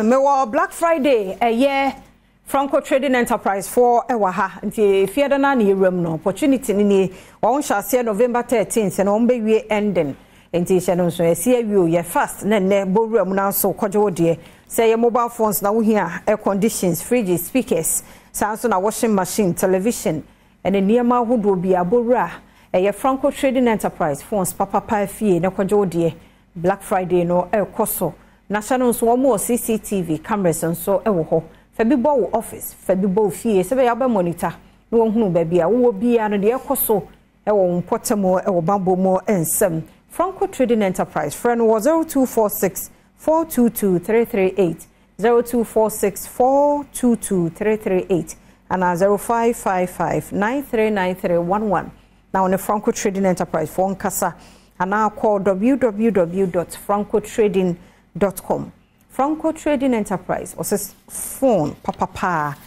me wa Black Friday Franko Trading Enterprise for ewaha nti fiada na na yewram no opportunity ni won hyase November 13th na on be wie ending nti hye no so esi awie ye fast na ne bowram na so kwoje wode say your mobile phones na wo hia air conditions fridges speakers so na washing machine television and niema hodo bia bowra Franko Trading Enterprise phones papa fie na kwoje wode Black Friday no ekoso national so mo CCTV cameras so ewo ho Fabibo office, Fabibo fee, sebe ya be monitor. No one hunu baby, wo bia no de ekoso e wo mpotemo e wo bambo mo ensem. Franko Trading Enterprise, friend was 0246 422 338, 0246 422 338, and 0555 939311. Now on the Franko Trading Enterprise phone kasa, and now call www.frankotrading.com. Franko Trading Enterprise was phone papa